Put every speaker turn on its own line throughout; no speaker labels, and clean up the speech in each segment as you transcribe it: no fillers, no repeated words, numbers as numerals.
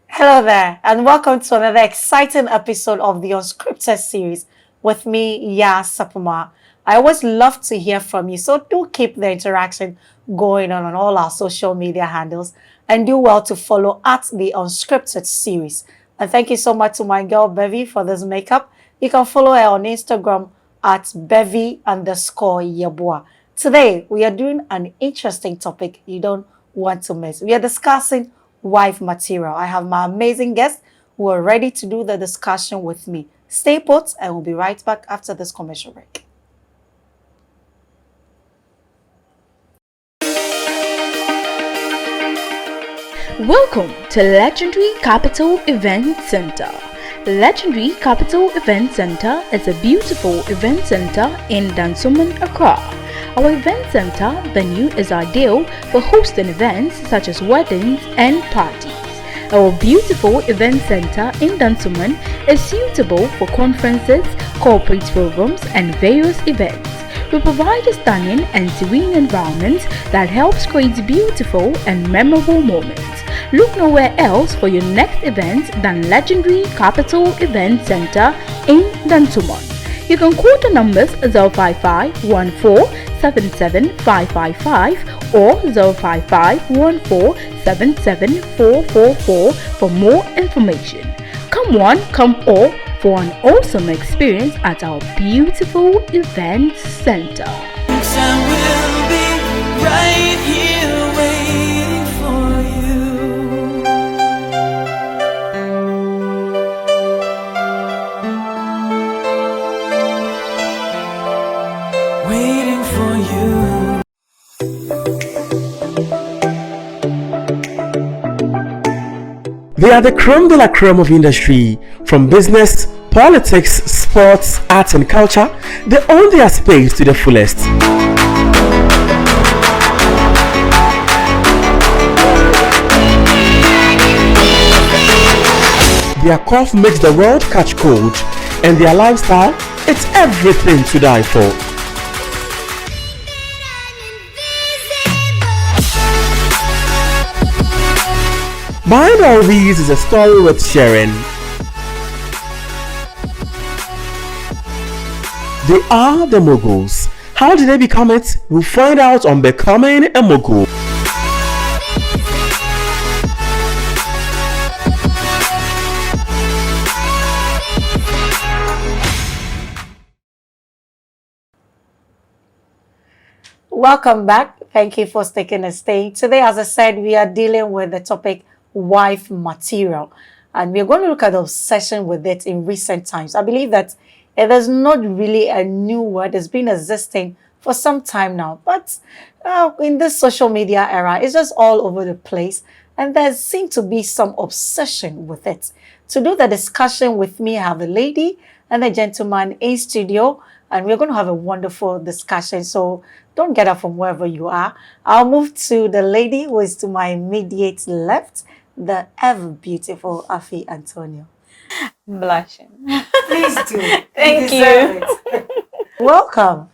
Hello there, and welcome to another exciting episode of the Unscripted series with me, Ya Sapuma. I always love to hear from you, so do keep the interaction going on all our social media handles, and do well to follow at the Unscripted series. And thank you so much to my girl Bevy for this makeup. You can follow her on Instagram at Bevy_Yabua. Today, we are doing an interesting topic you don't want to miss. We are discussing wife material. I have my amazing guests who are ready to do the discussion with me. Stay put, and we'll be right back after this commercial break.
Welcome to Legendary Capital Event Center. Legendary Capital Event Center is a beautiful event center in Dansoman, Accra. Our event center venue is ideal for hosting events such as weddings and parties. Our beautiful event center in Dansoman is suitable for conferences, corporate programs, and various events. We provide a stunning and serene environment that helps create beautiful and memorable moments. Look nowhere else for your next event than Legendary Capital Event Center in Dansoman. You can call the numbers 055-14-77-555 or 055-14-77444 for more information. Come one, come all for an awesome experience at our beautiful event center.
I will be right here waiting for you. Waiting for you.
They are the creme de la creme of industry. From business, politics, sports, arts and culture, they own their space to the fullest. Their cough makes the world catch cold, and their lifestyle, it's everything to die for. Behind all these is a story worth sharing. They are the moguls. How did they become it? We'll find out on Becoming a Mogul.
Welcome back. Thank you for sticking a stay. Today, as I said, we are dealing with the topic wife material, and we're going to look at the obsession with it in recent times. I believe that it is not really a new word. It's been existing for some time now, but in this social media era, it's just all over the place, and there seems to be some obsession with it. To do the discussion with me, I have a lady and a gentleman in studio, and we're going to have a wonderful discussion. So don't get up from wherever you are. I'll move to the lady who is to my immediate left, the ever beautiful Afi Antonio.
Blushing.
Please do.
Thank you.
Welcome.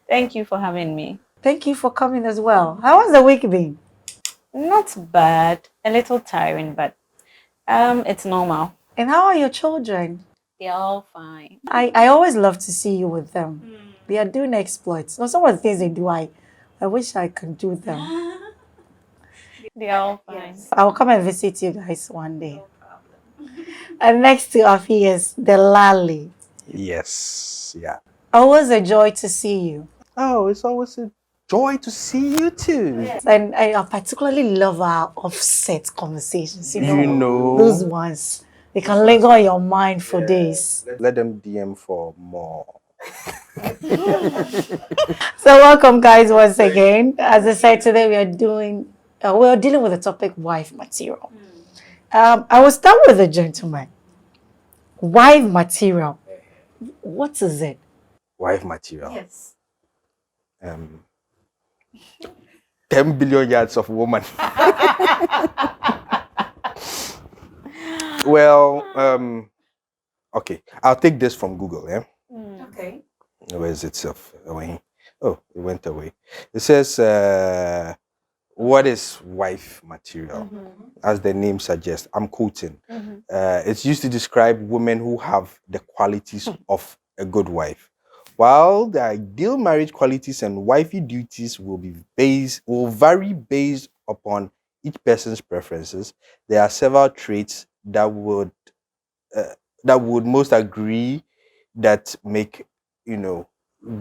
Thank you for having me.
Thank you for coming as well. How has the week been?
Not bad. A little tiring, but it's normal.
And how are your children?
They're all fine.
I always love to see you with them. They are doing exploits. So some of the things they do, I wish I could do them.
They're all fine.
Yes. I'll come and visit you guys one day. No problem. And next to Afi is Delali.
Yes, yeah.
Always a joy to see you.
Oh, it's always a joy to see you too.
Yes. And I particularly love our offset conversations. You know, those ones. They can linger on your mind for days.
Let them DM for more.
So welcome, guys, once again. As I said, today we are dealing with the topic wife material. I will start with the gentleman. Wife material. What is it?
Wife material.
Yes.
10 billion yards of woman. Well, okay. I'll take this from Google, yeah?
Okay.
Where is it? Oh, it went away. It says what is wife material? As the name suggests, I'm quoting. It's used to describe women who have the qualities of a good wife. While the ideal marriage qualities and wifey duties will vary based upon each person's preferences, there are several traits that would most agree that make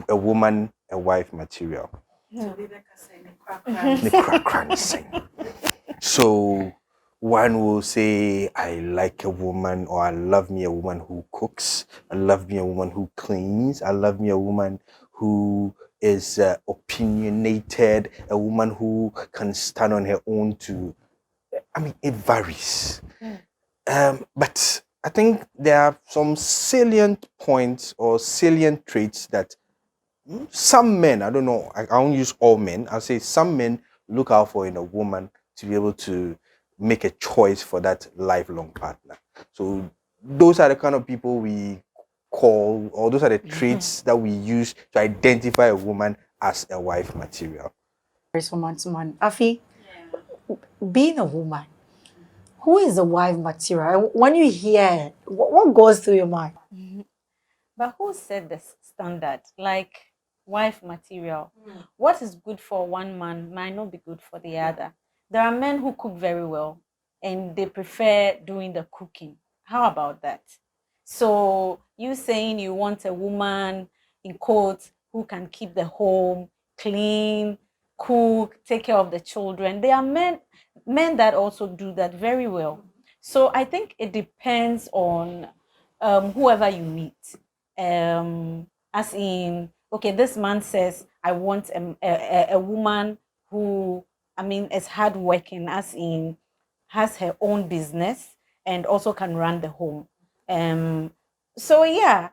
a woman a wife material. Ne crack crack sing. So one will say, I like a woman, or I love me a woman who cooks. I love me a woman who cleans. I love me a woman who is opinionated, a woman who can stand on her own it varies. But I think there are some salient points or salient traits that some men, I don't know, I won't use all men, I'll say some men look out for in a woman to be able to make a choice for that lifelong partner. So those are the kind of people we call, or those are the traits that we use to identify a woman as a wife material.
From man to man. Afi, being a woman, who is a wife material? When you hear it, what goes through your mind?
But who set the standard? Like wife material. What is good for one man might not be good for the other. There are men who cook very well and they prefer doing the cooking. How about that? So you saying you want a woman in quotes who can keep the home clean, cook, take care of the children. There are men that also do that very well. So I think it depends on whoever you meet. As in, okay, this man says, I want a woman who, is hardworking, as in, has her own business and also can run the home. So yeah,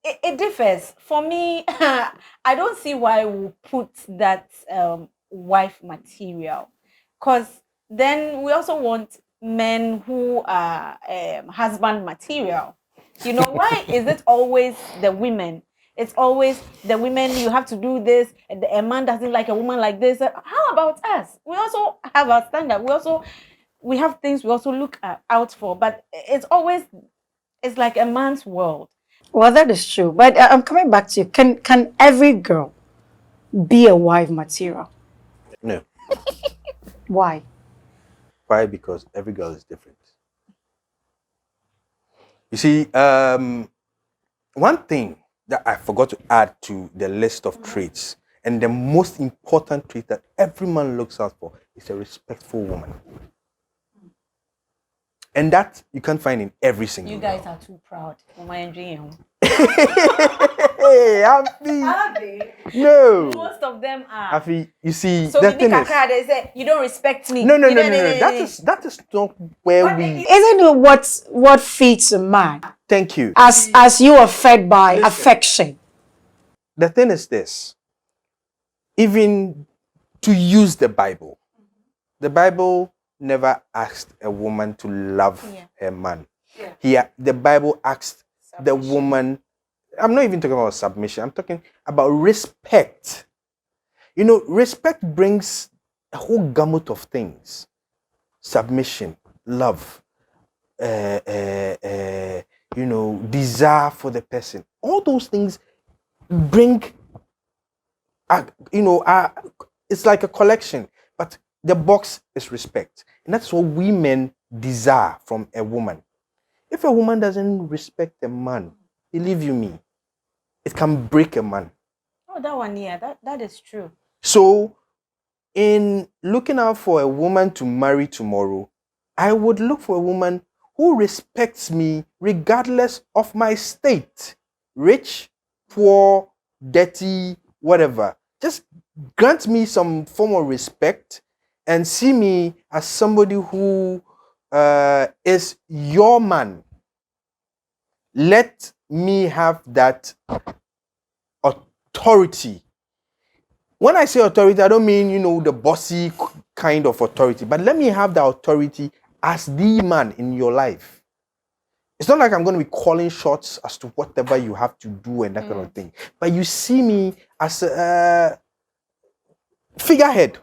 it differs. For me, I don't see why we put that wife material, because then we also want men who are husband material. You know, why is it always the women? It's always the women, you have to do this, and a man doesn't like a woman like this. How about us? We also have our standard. We have things we also look out for, but it's like a man's world.
Well, that is true. But I'm coming back to you. Can every girl be a wife material?
No.
Why?
Why? Because every girl is different. You see, one thing that I forgot to add to the list of traits, and the most important trait that every man looks out for, is a respectful woman. And that you can't find in every single
You guys
girl.
are too proud. Mama enjoying.
Hey, Afi. No.
Most of them are.
Afi, you see,
So
the thing is,
they say you don't respect me.
no.
You don't-
That is not where we.
Isn't it what feeds a man?
Thank you.
As you are fed by affection.
The thing is this. Even to use the Bible never asked a woman to love a man. Here, the Bible asked the woman. I'm not even talking about submission. I'm talking about respect. You know, respect brings a whole gamut of things: submission, love, desire for the person. All those things bring, it's like a collection, but the box is respect. And that's what women desire from a woman. If a woman doesn't respect a man, believe you me, it can break a man.
Oh, that one, yeah, that is true.
So, in looking out for a woman to marry tomorrow, I would look for a woman who respects me regardless of my state. Rich, poor, dirty, whatever. Just grant me some form of respect and see me as somebody who is your man. Let me have that authority. When I say authority, I don't mean, the bossy kind of authority, but let me have the authority as the man in your life. It's not like I'm going to be calling shots as to whatever you have to do and that kind of thing. But you see me as a figurehead.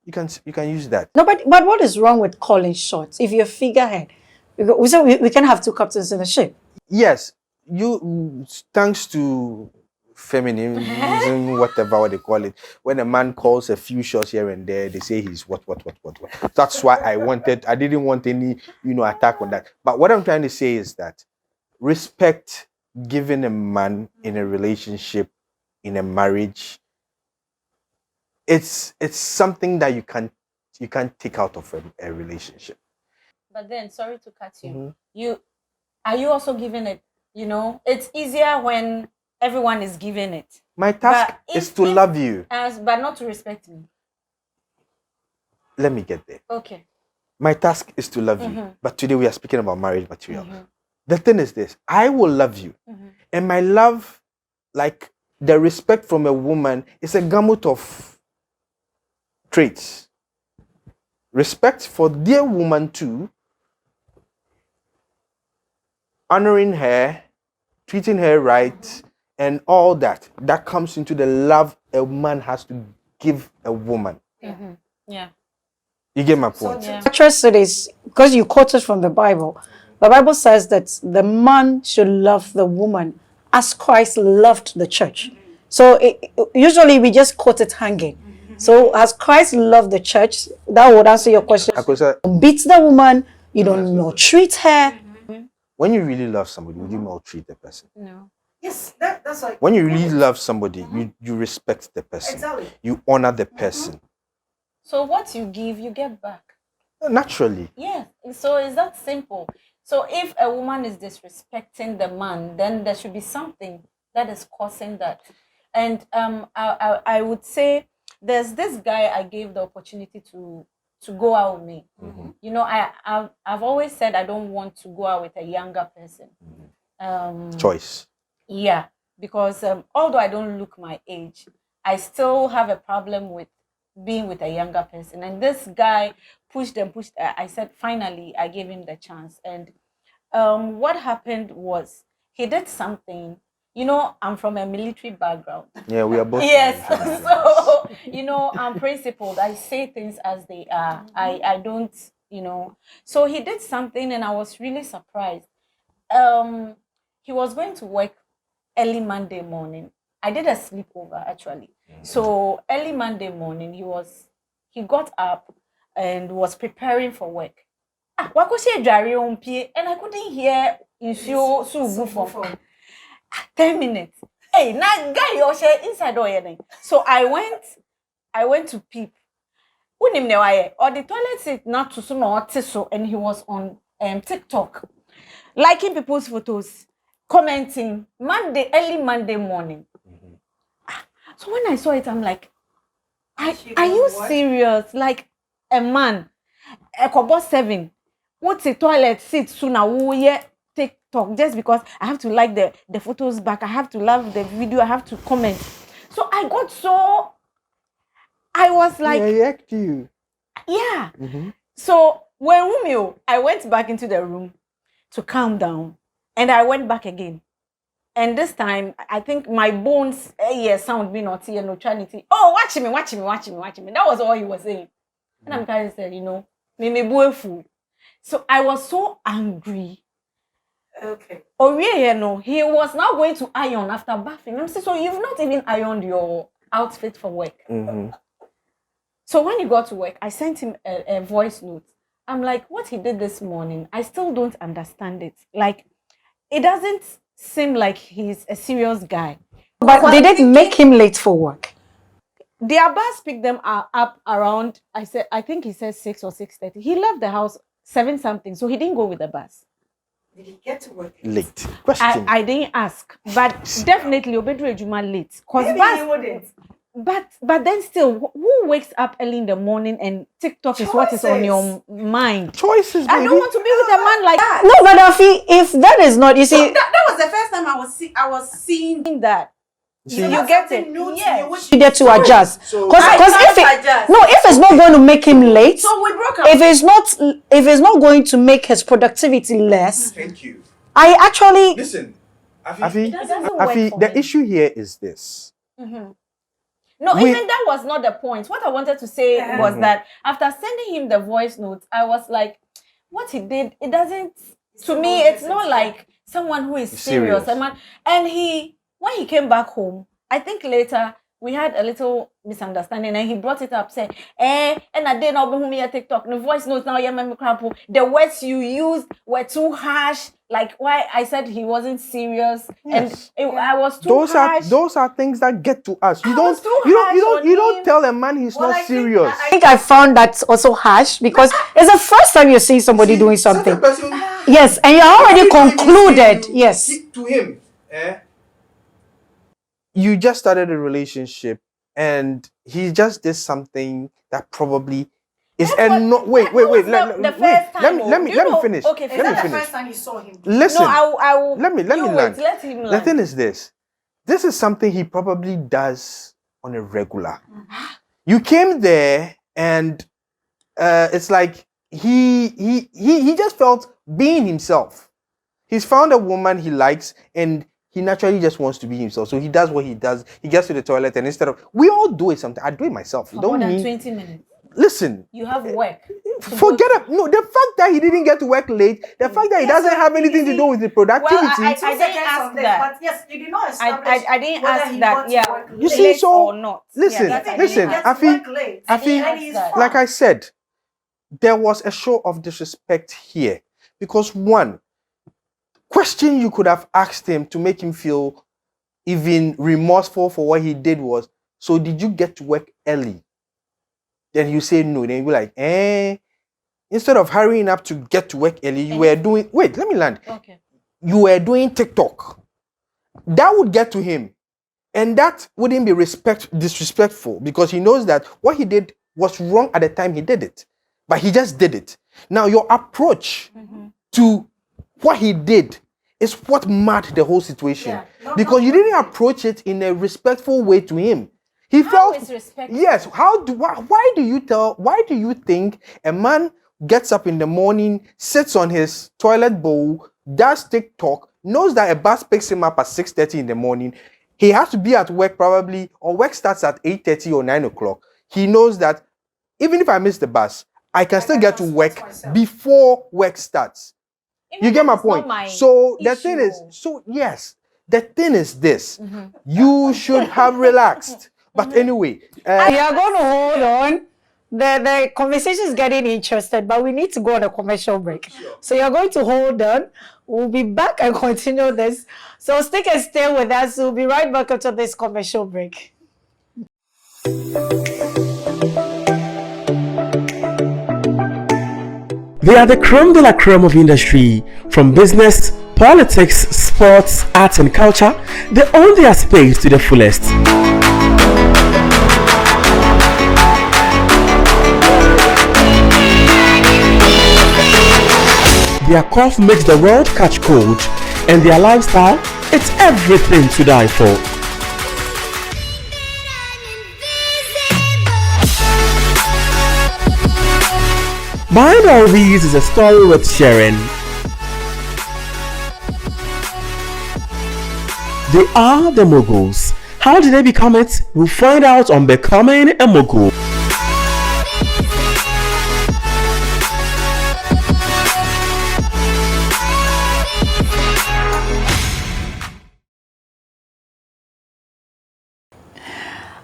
You can use that.
No, but what is wrong with calling shots? If you're figurehead, we can have two captains in a ship.
Yes, you thanks to feminism, whatever they call it. When a man calls a few shots here and there, they say he's what. That's why I didn't want any, attack on that. But what I'm trying to say is that respect given a man in a relationship, in a marriage, it's something that you can't take out of a relationship.
But then, sorry to cut you. You also giving it? It's easier when everyone is giving it.
My task is to love you,
but not to respect me.
Let me get there.
Okay.
My task is to love you, but today we are speaking about marriage material. The thing is this: I will love you, and my love, like the respect from a woman, is a gamut of traits. Respect for their woman too, honoring her, treating her right, and all that comes into the love a man has to give a woman.
Yeah.
You get my point?
Yeah.
Interested is because you quoted from the Bible. The Bible says that the man should love the woman as Christ loved the church. So usually we just quote it hanging. So as Christ loved the church, that would answer your question. Don't beat the woman, you don't maltreat her.
When you really love somebody, would you maltreat the person?
No.
Yes, that's like
when you really love somebody, you respect the person.
Exactly.
You honor the person.
So what you give, you get back.
Naturally.
Yeah. So it's that simple. So if a woman is disrespecting the man, then there should be something that is causing that. And I would say there's this guy I gave the opportunity to go out with me. I've always said I don't want to go out with a younger person.
Choice.
Yeah, because although I don't look my age, I still have a problem with being with a younger person. And this guy pushed and pushed. I said, finally, I gave him the chance. And what happened was he did something. I'm from a military background.
Yeah, we are both.
Yes. So, I'm principled. I say things as they are. I don't, So he did something and I was really surprised. He was going to work early Monday morning. I did a sleepover actually. So early Monday morning, he got up and was preparing for work. And I couldn't hear from 10 minutes. Hey, now guy you're inside door. So I went to peep. Or the toilet seat not to so and he was on TikTok, liking people's photos, commenting early Monday morning. So when I saw it, I'm like, are you serious? Like a man, a couple 7, what's a toilet seat sooner? TikTok just because I have to like the photos back, I have to love the video, I have to comment. So I was like,
react you.
Yeah. So when I went back into the room to calm down, and I went back again. And this time, I think my bones, sound me not here, no trinity. Oh, watch me. That was all he was saying. And I'm kind of saying, me fool. So I was so angry. Okay. Oh, yeah, he was now going to iron after bathing. I'm saying, so you've not even ironed your outfit for work. So when he got to work, I sent him a voice note. I'm like, what he did this morning, I still don't understand it. Like, it doesn't seem like he's a serious guy.
But they didn't make him late for work.
Their bus picked them up around, I think he said 6 or 6:30. He left the house 7 something, so he didn't go with the bus.
Did he get to work
late? Question.
I didn't ask, but definitely Obedre Juma late.
Maybe he wouldn't.
But then still, who wakes up early in the morning and TikTok is what is on your mind?
Choices, baby.
I don't want to be with a man like that.
No, but Afi, if that is not, you see,
that was the first time I was seeing
that.
See,
You get it.
Yes.
you needed to adjust. Because if it's not going to make him late,
So we broke up.
if it's not going to make his productivity less,
Thank you.
I actually
Listen,
Afi,
doesn't work
Afi,
for
the
me.
issue here is this.
No, even that was not the point. What I wanted to say was that after sending him the voice note, I was like, what he did, it doesn't, to me, it's not like someone who is serious. And when he came back home, I think later we had a little misunderstanding and he brought it up, saying, and I didn't know whom you TikTok, the voice notes now, the words you used were too harsh. Like why I said he wasn't serious, and I was too harsh.
Those are things that get to us. You don't tell a man he's not serious.
I think I found that also harsh because it's the first time you're seeing somebody doing something. Yes, and you're already concluded. Yes.
To him, you just started a relationship, and he just did something that probably is wait. Let me finish.
Okay,
Is that the first time you saw him?
Listen.
No, I will.
Let me land.
Let him land.
The thing is this. This is something he probably does on a regular. You came there, and it's like he just felt being himself. He's found a woman he likes, and he naturally just wants to be himself. So he does what he does. He gets to the toilet, and instead of, we all do it sometimes. I do it myself.
For more than 20 minutes.
Listen.
You have work.
Forget it. No, the fact that he didn't get to work late, the fact that he doesn't have anything to do with the productivity.
Well, I didn't ask that.
But yes, you did not establish
I didn't ask that. Yeah.
You see, so
or not.
listen, I feel like I said, there was a show of disrespect here because one question you could have asked him to make him feel even remorseful for what he did was, so did you get to work early? Then you say no. Then you be like, instead of hurrying up to get to work early, you were doing, wait, let me land.
Okay.
You were doing TikTok. That would get to him. And that wouldn't be disrespectful because he knows that what he did was wrong at the time he did it. But he just did it. Now, your approach to what he did is what marred the whole situation. Because you didn't approach it in a respectful way to him. He felt, yes, why do you think a man gets up in the morning, sits on his toilet bowl, does TikTok, knows that a bus picks him up at 6:30 in the morning, he has to be at work probably, or work starts at 8:30 or 9 o'clock. He knows that even if I miss the bus, I can still get to work before work starts. You get my point? So the thing is this, you should have relaxed. But anyway,
we are going to hold on. The conversation is getting interested, but we need to go on a commercial break. So you're going to hold on. We'll be back and continue this. So stick and stay with us. We'll be right back after this commercial break.
They are the creme de la creme of industry. From business, politics, sports, arts and culture, they own their space to the fullest. Their cough makes the world catch cold, and their lifestyle, it's everything to die for. Behind all these is a story worth sharing. They are the moguls. How did they become it? We'll find out on Becoming a Mogul.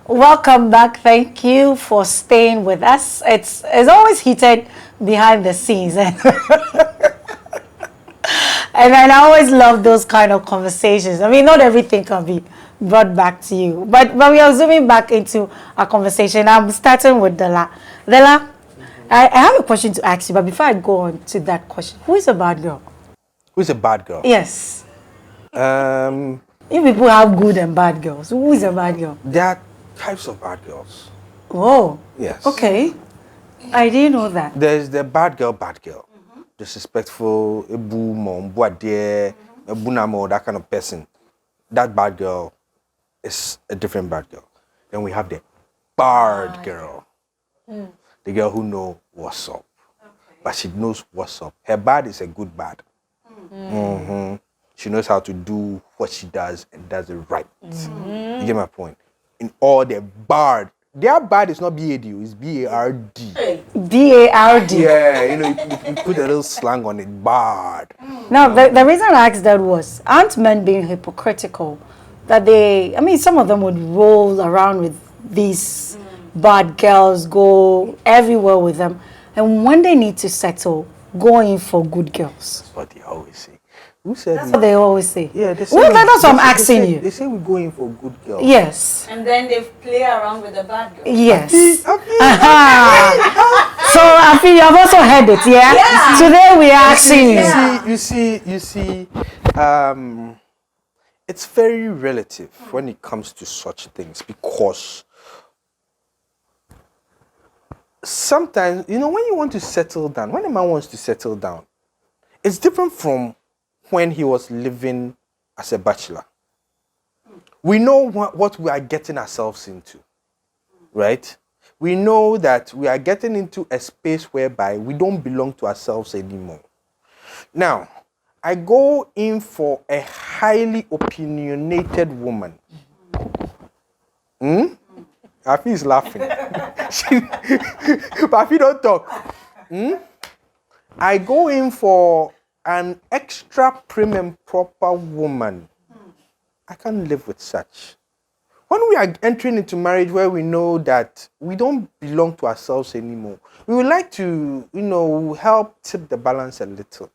Welcome back. Thank you for staying with us. It's always heated behind the scenes, and I always love those kind of conversations. I mean, not everything can be brought back to you, but we are zooming back into our conversation. I'm starting with Dela. Dela, I have a question to ask you, but before I go on to that question, who is a bad girl?
Who is a bad girl?
Yes.
You
people have good and bad girls. Who is a bad girl?
There are types of bad girls.
Oh.
Yes.
Okay. I didn't know that.
There's the bad girl. Disrespectful, ebu mom, boade, ebu namo, that kind of person. That bad girl is a different bad girl. Then we have the bad girl. The girl who knows what's up. But she knows what's up. Her bad is a good bad. She knows how to do what she does and does it right. You get my point? in all the bard. Their bard is not B-A-D, it's B-A-R-D.
B-A-R-D.
Yeah, you put a little slang on it, bard.
Now, the reason I asked that was, aren't men being hypocritical? That some of them would roll around with these bad girls, go everywhere with them, and when they need to settle, go in for good girls.
That's what they always say. Who said
That's what they always say.
Yeah, they say
Well, that's what I'm asking you.
They say we go in for good girls.
Yes.
And then they play around with the bad girl.
Yes.
Aha.
So I feel you have also heard it, yeah? Today we are asking you.
You see, it's very relative when it comes to such things, because sometimes, when you want to settle down, when a man wants to settle down, it's different from when he was living as a bachelor. We know what we are getting ourselves into, right? We know that we are getting into a space whereby we don't belong to ourselves anymore. Now, I go in for a highly opinionated woman. Afi is laughing. But Afi don't talk. I go in for an extra prim and proper woman. I can't live with such. When we are entering into marriage where we know that we don't belong to ourselves anymore, we would like to, help tip the balance a little,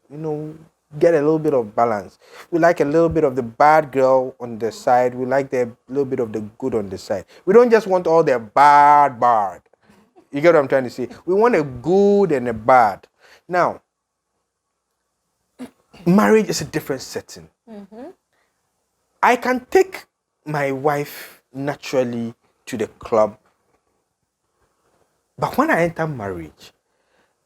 get a little bit of balance. We like a little bit of the bad girl on the side. We like a little bit of the good on the side. We don't just want all the bad. You get what I'm trying to say? We want a good and a bad. Now, marriage is a different setting. I can take my wife naturally to the club, but when I enter marriage,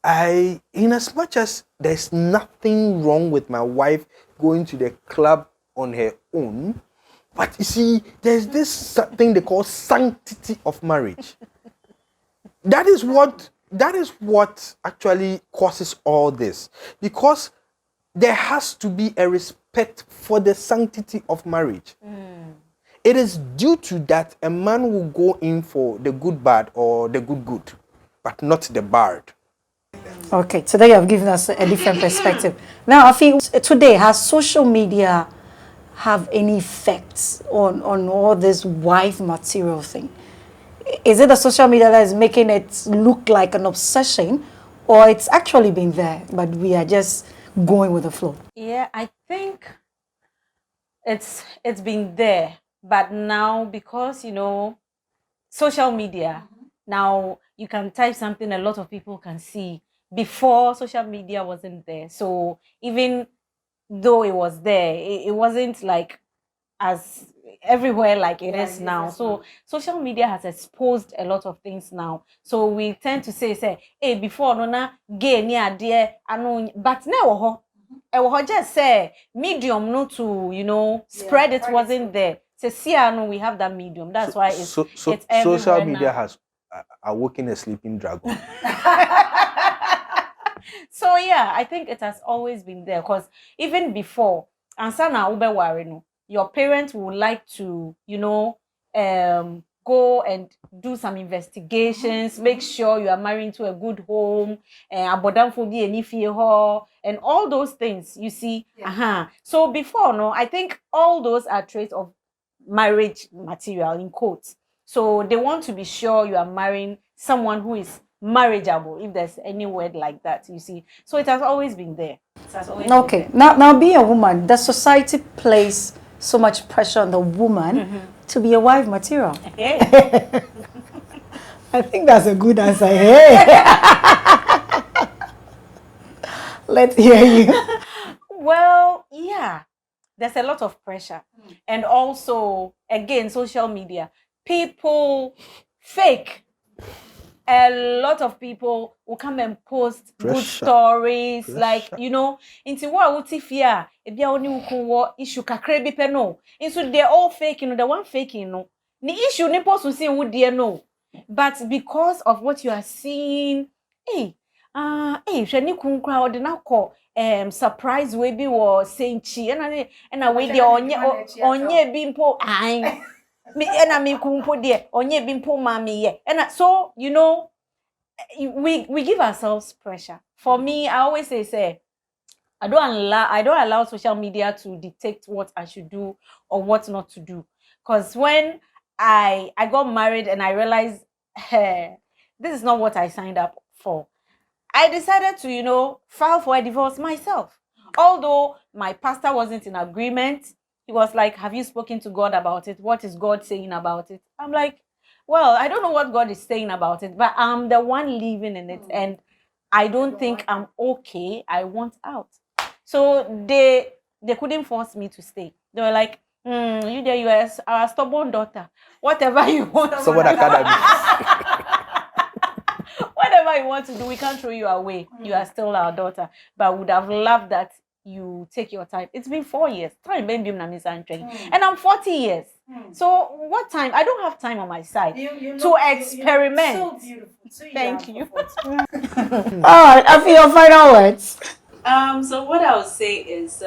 in as much as there's nothing wrong with my wife going to the club on her own, but you see, there's this thing they call sanctity of marriage. That is what actually causes all this, because there has to be a respect for the sanctity of marriage. It is due to that a man will go in for the good bad or the good, but not the bad.
Okay, today you have given us a different perspective. Now, I think today, has social media have any effects on all this wife material thing? Is it the social media that is making it look like an obsession, or it's actually been there, but we are just going with the flow?
Yeah, I think it's been there, but now because social media, now you can type something a lot of people can see. Before, social media wasn't there, so even though it was there, it wasn't like as everywhere like it is now. So social media has exposed a lot of things now, so we tend to say hey, before no na gay ni ade ano, but now just say medium no to spread it wasn't there. Say we have that medium, that's why it's
social media
now.
Has awoken a sleeping dragon.
So yeah, I think it has always been there, because even before, ansana ube worry no, your parents would like to go and do some investigations, make sure you are married to a good home, and all those things, you see. So before, no, I think all those are traits of marriage material in quotes. So they want to be sure you are marrying someone who is marriageable, if there's any word like that, you see. So it has always been there.
Okay, now being a woman, the society place so much pressure on the woman to be a wife material. I think that's a good answer. Hey. Let's hear you.
Well, yeah, there's a lot of pressure. And also, again, social media. People fake. A lot of people will come and post good stories, like, into what fear, if you only issue kakrebi peno. And so they're all faking, the one faking, no. The issue ni post to see who dear no. But because of what you are seeing, shani kunkra or the now call surprise we be was saying chi and I wait the onye bimpo Me ena me kumpo de onye bimpo mami ye. And so you know we give ourselves pressure. For me, I always say I don't allow social media to dictate what I should do or what not to do. Because when I got married and I realized, hey, this is not what I signed up for, I decided to, you know, file for a divorce myself. Although my pastor wasn't in agreement, he was like, have you spoken to God about it? What is God saying about it? I'm like, well, I don't know what God is saying about it, but I'm the one living in it. And I don't think I'm okay. I want out. So they couldn't force me to stay. They were like, you there, you are our stubborn daughter. Whatever you want.
Someone academy.
Whatever you want to do, we can't throw you away. You are still our daughter. But I would have loved that you take your time. It's been 4 years. Time, baby, and I'm 40 years. So what time? I don't have time on my side to experiment.
So beautiful. So
Thank you.
All right, I feel your final words.
So what I would say is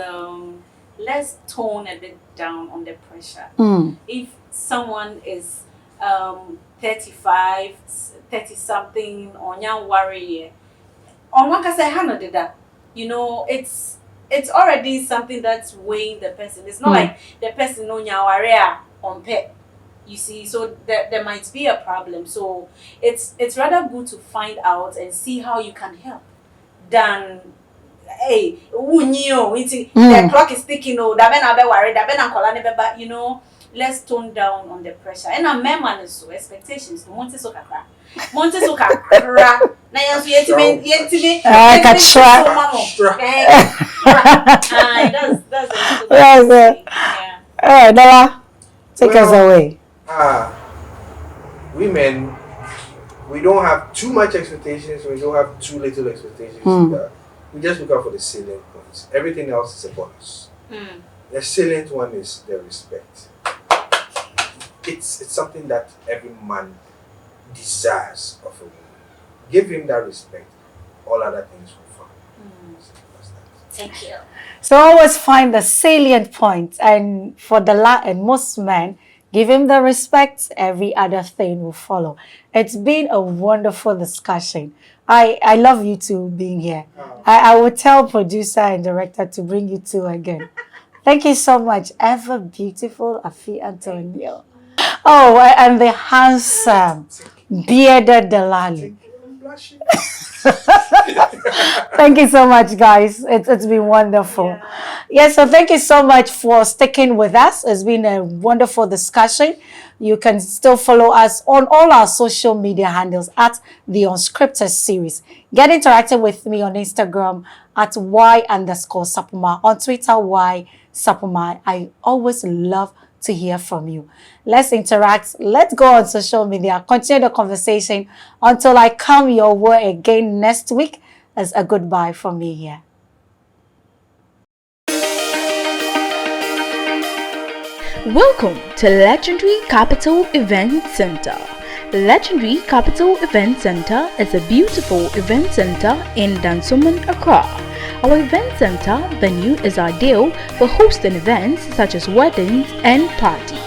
let's tone a bit down on the pressure. If someone is 35, 30 something, on young worry, on one can say that, you know, it's already something that's weighing the person. It's not like the person on your worry on pet. You see, so there might be a problem. So it's rather good to find out and see how you can help than hey, the clock is ticking, oh, but you know, let's tone down on the pressure. And a man is so expectations to Monte Soka. Now you
Alright, Dala, take us away.
Women, we don't have too much expectations, we don't have too little expectations either. We just look out for the salient points. Everything else is a bonus. The salient one is the respect. It's something that every man desires of a woman. Give him that respect. All other things will follow.
Thank you.
So always find the salient point, and for Dala and most men, give him the respect, every other thing will follow. It's been a wonderful discussion. I love you two being here. I will tell producer and director to bring you two again. Thank you so much. Ever beautiful Afi Antonio. Oh, and the handsome, bearded Delali. Thank you so much, guys. It's been wonderful. Yes, so thank you so much for sticking with us. It's been a wonderful discussion. You can still follow us on all our social media handles at the Unscripted series. Get interactive with me on Instagram at Y_Sapuma, on Twitter Y_Sapuma. I always love to hear from you. Let's interact. Let's go on social media. Continue the conversation until I come your way again next week. As a goodbye from me here.
Welcome to Legendary Capital Event Center. Legendary Capital Event Center is a beautiful event center in Dansoman, Accra. Our event center venue is ideal for hosting events such as weddings and parties.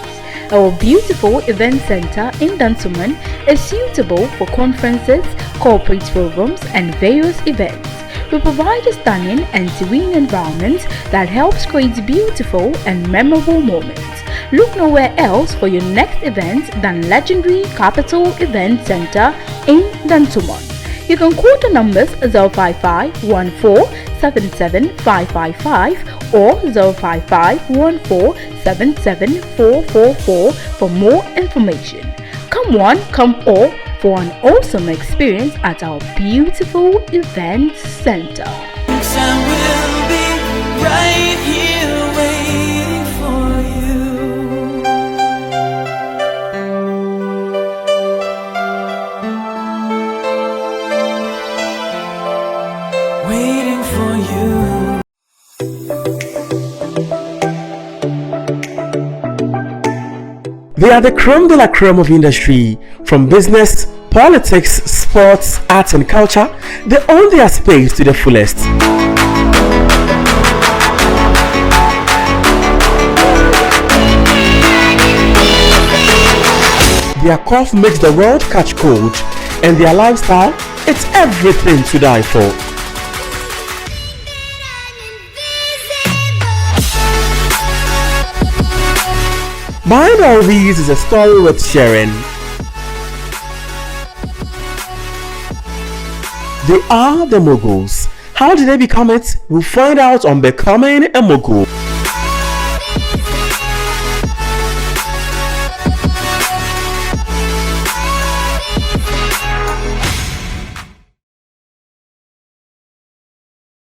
Our beautiful event center in Dansoman is suitable for conferences, corporate programs, and various events. We provide a stunning and serene environment that helps create beautiful and memorable moments. Look nowhere else for your next event than Legendary Capital Event Center in Dansoman. You can call the numbers 055-14-77-555 or 055-14-77-444 for more information. Come one, come all for an awesome experience at our beautiful event center.
I will be right here waiting for you. Waiting for you.
They are the creme de la creme of industry, from business, politics, sports, arts and culture. They own their space to the fullest. Their cough makes the world catch cold, and their lifestyle, it's everything to die for. Behind all these is a story worth sharing. They are the moguls. How did they become it? We'll find out on Becoming a Mogul.